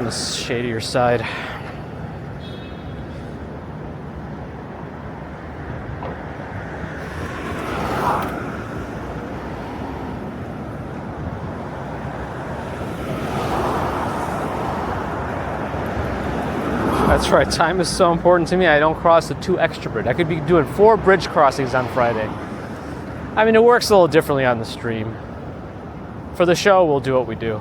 On the shadier side. That's right, time is so important to me. I don't cross the 2 extra bridge. I could be doing 4 bridge crossings on Friday. I mean, it works a little differently on the stream. For the show, we'll do what we do.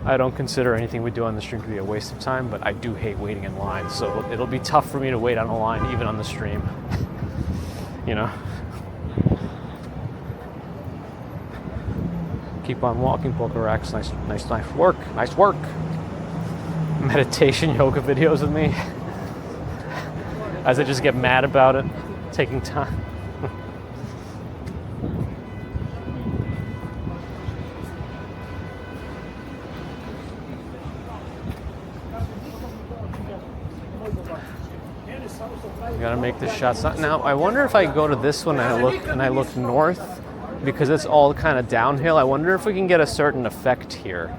I don't consider anything we do on the stream to be a waste of time, but I do hate waiting in line, so it'll be tough for me to wait on a line even on the stream. You know? Keep on walking, poker racks. Nice work. Nice work. Meditation yoga videos with me. As I just get mad about it, taking time. Gotta make the shots. Now, I wonder if I go to this one and I look north, because it's all kind of downhill. I wonder if we can get a certain effect here.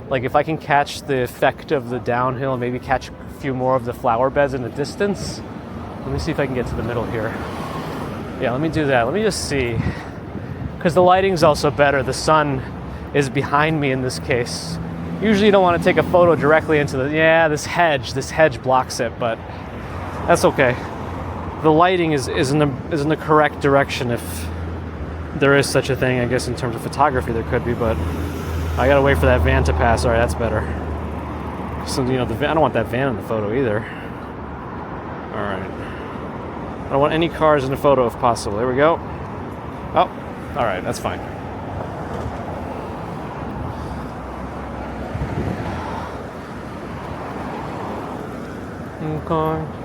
Like if I can catch the effect of the downhill and maybe catch a few more of the flower beds in the distance. Let me see if I can get to the middle here. Yeah, let me do that. Let me just see. Because the lighting's also better. The sun is behind me in this case. Usually you don't want to take a photo directly into this hedge blocks it, but that's okay. The lighting is in the correct direction, if there is such a thing. I guess in terms of photography there could be, but I gotta wait for that van to pass. All right, that's better. So I don't want that van in the photo either. All right. I don't want any cars in the photo if possible. There we go. Oh, all right, that's fine. Okay.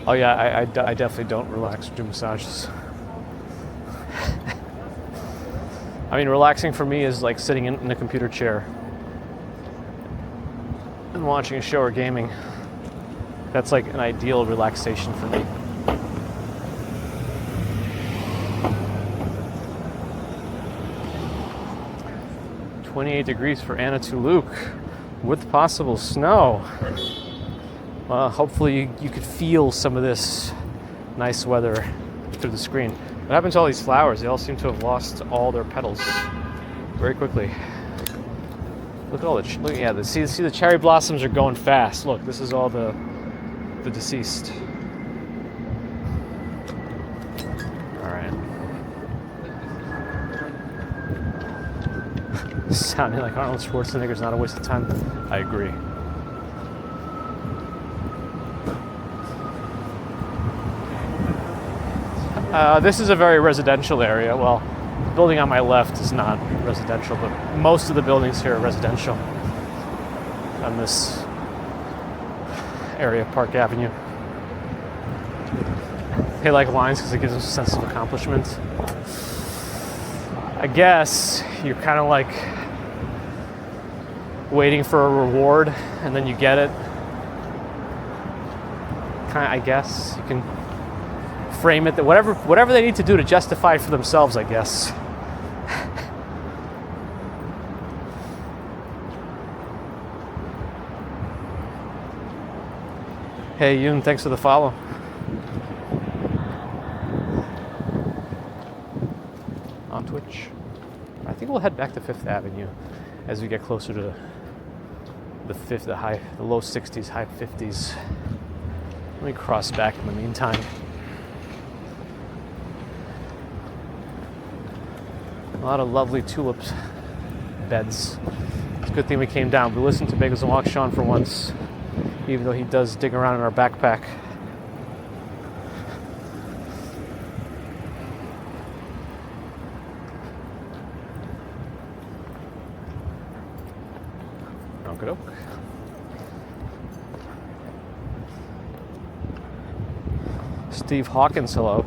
Oh yeah, I definitely don't relax or do massages. I mean, relaxing for me is like sitting in a computer chair and watching a show or gaming. That's like an ideal relaxation for me. "28 degrees for Anatuluk with possible snow." Hopefully you could feel some of this nice weather through the screen. What happened to all these flowers? They all seem to have lost all their petals very quickly. Look at all see the cherry blossoms are going fast. Look, this is all the deceased. All right. Sounding like Arnold Schwarzenegger's not a waste of time. I agree. This is a very residential area. Well, the building on my left is not residential, but most of the buildings here are residential on this area of Park Avenue. They like lines because it gives them a sense of accomplishment. I guess you're kind of like waiting for a reward and then you get it. I guess you can frame it that whatever they need to do to justify it for themselves, I guess. Hey Yoon, thanks for the follow. On Twitch. I think we'll head back to 5th Avenue as we get closer to the low 60s, high 50s. Let me cross back in the meantime. A lot of lovely tulip beds. It's a good thing we came down. We listened to Bagels and Walk Sean for once, even though he does dig around in our backpack. Okey-doke. Steve Hawkins, hello.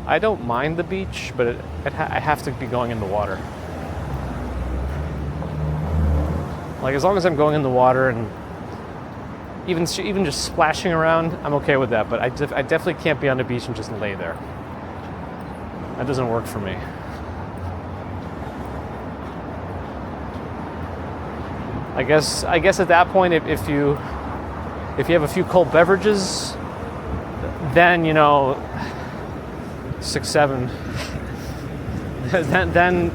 I don't mind the beach, but I have to be going in the water. Like, as long as I'm going in the water and even just splashing around, I'm okay with that. But I definitely can't be on the beach and just lay there. That doesn't work for me. I guess at that point, if you have a few cold beverages, then 6, 7, then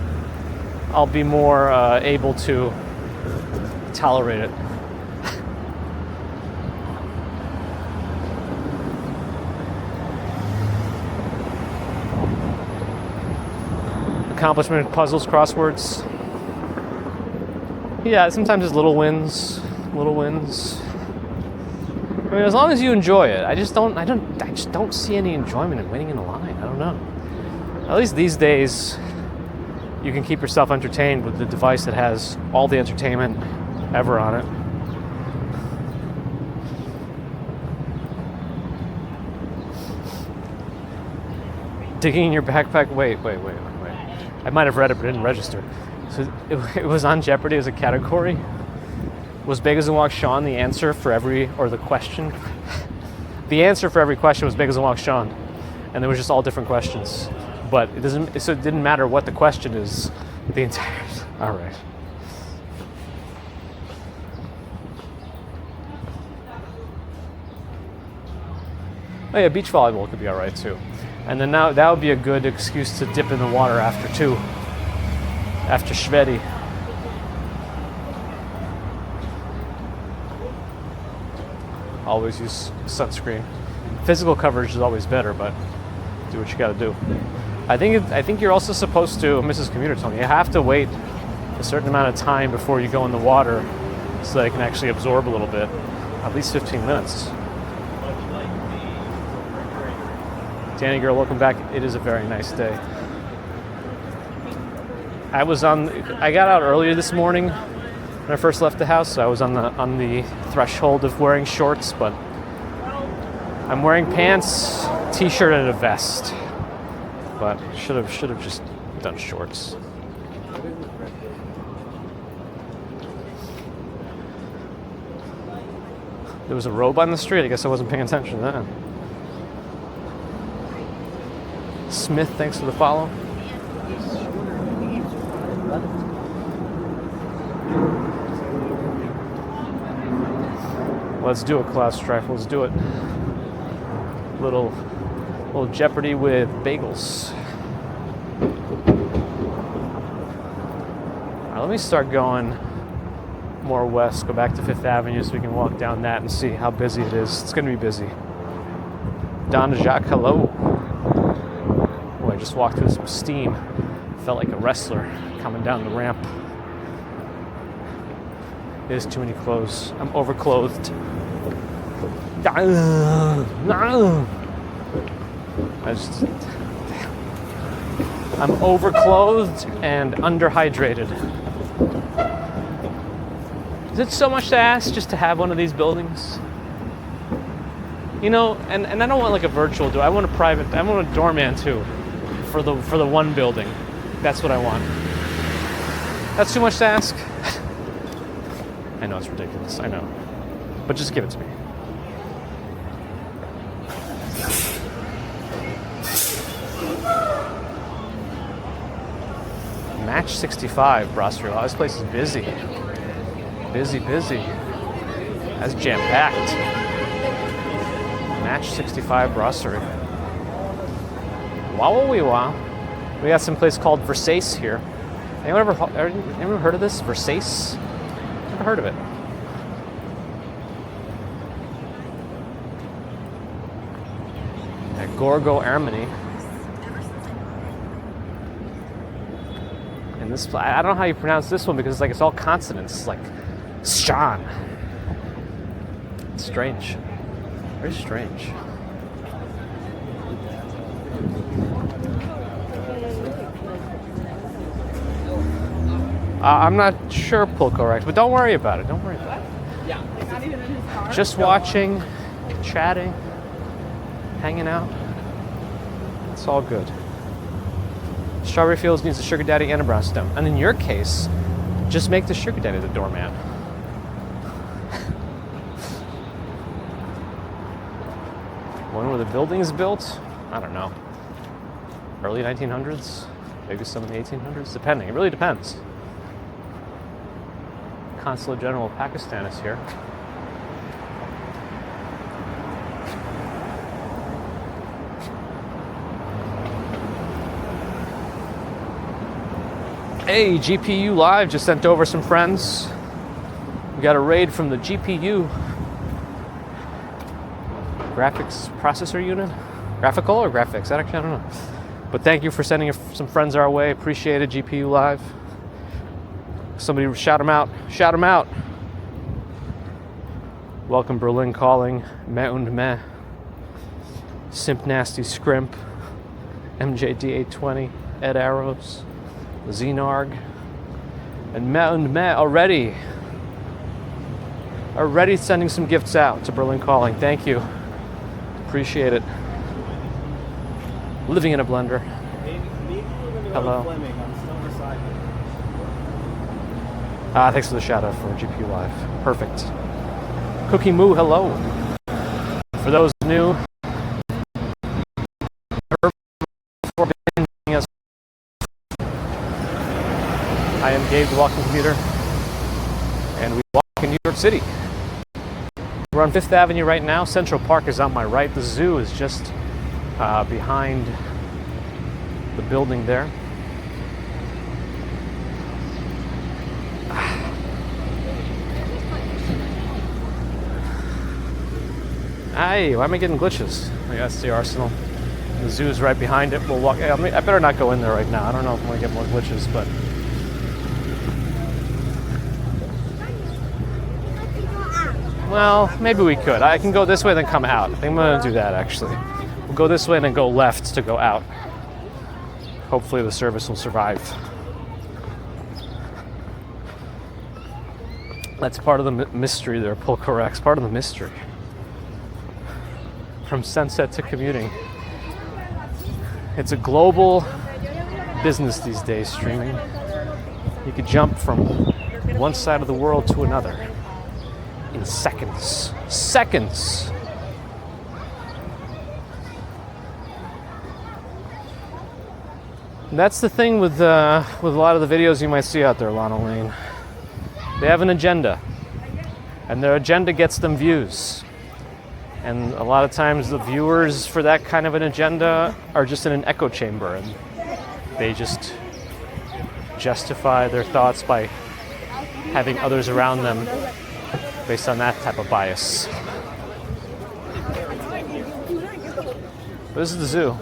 I'll be more able to tolerate it. Accomplishment puzzles, crosswords. Yeah, sometimes it's little wins. I mean, as long as you enjoy it. I just don't see any enjoyment in waiting in a line. I don't know. At least these days, you can keep yourself entertained with the device that has all the entertainment ever on it. Digging in your backpack. Wait. I might have read it, but it didn't register. So it was on Jeopardy as a category. Was Beggars and Walk Sean the answer for the question? The answer for every question was Beggars and Walk Sean, and there was just all different questions. But it didn't matter what the question is. The entire. All right. Oh yeah, beach volleyball could be all right too. And then now that would be a good excuse to dip in the water after Schwedi. Always use sunscreen. Physical coverage is always better, but do what you got to do. I think you're also supposed to, Mrs. Commuter told me, you have to wait a certain amount of time before you go in the water so that it can actually absorb a little bit, at least 15 minutes. Danny girl, welcome back. It is a very nice day. I got out earlier this morning when I first left the house, so I was on the threshold of wearing shorts, but I'm wearing pants, t-shirt, and a vest. But should have just done shorts. There was a robe on the street. I guess I wasn't paying attention to that. Smith, thanks for the follow. Let's do it, Cloud Strife. Let's do it. Little Jeopardy with bagels. All right, let me start going more west. Go back to 5th Avenue so we can walk down that and see how busy it is. It's going to be busy. Don Jacques, hello. Boy, I just walked through some steam. Felt like a wrestler coming down the ramp. There's too many clothes. I'm overclothed. I'm overclothed and underhydrated. Is it so much to ask just to have one of these buildings? And I don't want like a virtual door. I want a doorman too, for the one building. That's what I want. That's too much to ask. I know it's ridiculous. I know, but just give it to me. Match 65 Brasserie. Wow, this place is busy. Busy. That's jam-packed. Match 65 Brasserie. Wow. We got some place called Versace here. Anyone ever heard of this? Versace? Never heard of it. Gorgo Armani. And this, I don't know how you pronounce this one because it's all consonants. It's like Sean. It's strange. Very strange. I'm not sure Pulco, but don't worry about it. Yeah. Not even in his car. Just watching, chatting, hanging out. It's all good. Strawberry Fields needs a sugar daddy and a brown stem. And in your case, just make the sugar daddy the doorman. When were the buildings built? I don't know. Early 1900s? Maybe some in the 1800s? Depending. It really depends. Consulate General of Pakistan is here. Hey, GPU Live just sent over some friends. We got a raid from the GPU graphics processor unit. Graphical or graphics? I don't know. But thank you for sending some friends our way. Appreciate it, GPU Live. Somebody shout them out. Shout them out. Welcome Berlin Calling. Meh und Meh. Simp Nasty Scrimp. MJD820. Ed Arrows. Xenarg. And Meh und Meh already sending some gifts out to Berlin Calling. Thank you. Appreciate it. Living in a blender. Hello. Thanks for the shout out for GPU Live. Perfect. Cookie Moo, hello. For those new, I am Gabe, the Walking Commuter, and we walk in New York City. We're on 5th Avenue right now. Central Park is on my right. The zoo is just behind the building there. Hey, why am I getting glitches? That's the Arsenal. The zoo is right behind it. We'll walk. I better not go in there right now. I don't know if I'm going to get more glitches, but. Well, maybe we could. I can go this way, then come out. I think I'm going to do that, actually. We'll go this way and then go left to go out. Hopefully the service will survive. That's part of the mystery there, pull corrects. Part of the mystery. From sunset to commuting. It's a global business these days, streaming. You could jump from one side of the world to another in seconds. Seconds! And that's the thing with a lot of the videos you might see out there, Lana Lane. They have an agenda, and their agenda gets them views. And a lot of times the viewers for that kind of an agenda are just in an echo chamber, and they just justify their thoughts by having others around them based on that type of bias. This is the zoo.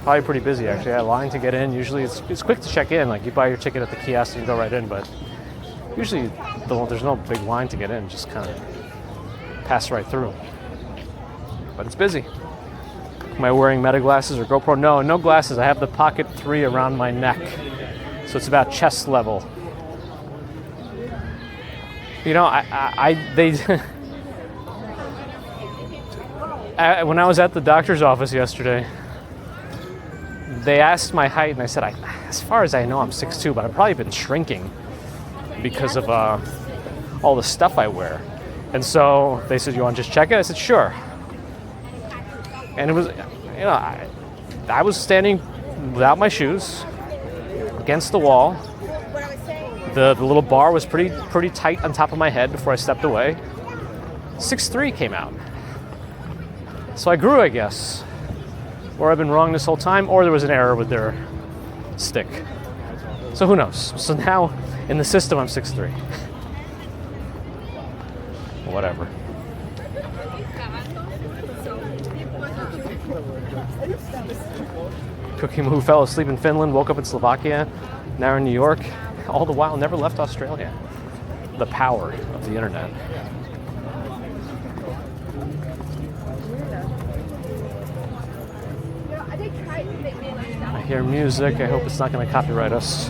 Probably pretty busy, actually. I had a line to get in. Usually it's quick to check in. Like, you buy your ticket at the kiosk and you go right in, but usually there's no big line to get in. Just kind of pass right through. But it's busy. Am I wearing meta glasses or GoPro? No glasses. I have the Pocket 3 around my neck. So it's about chest level. You know, when I was at the doctor's office yesterday, they asked my height, and I said, as far as I know, I'm 6'2", but I've probably been shrinking because of all the stuff I wear. And so they said, you want to just check it? I said, sure. And it was, you know, I was standing without my shoes against the wall. The little bar was pretty tight on top of my head before I stepped away. 6'3" came out. So I grew, I guess. Or I've been wrong this whole time, or there was an error with their stick. So who knows? So now, in the system, I'm 6'3". Whatever. Cookie who fell asleep in Finland, woke up in Slovakia, now in New York, all the while never left Australia. The power of the internet. I hear music. I hope it's not going to copyright us.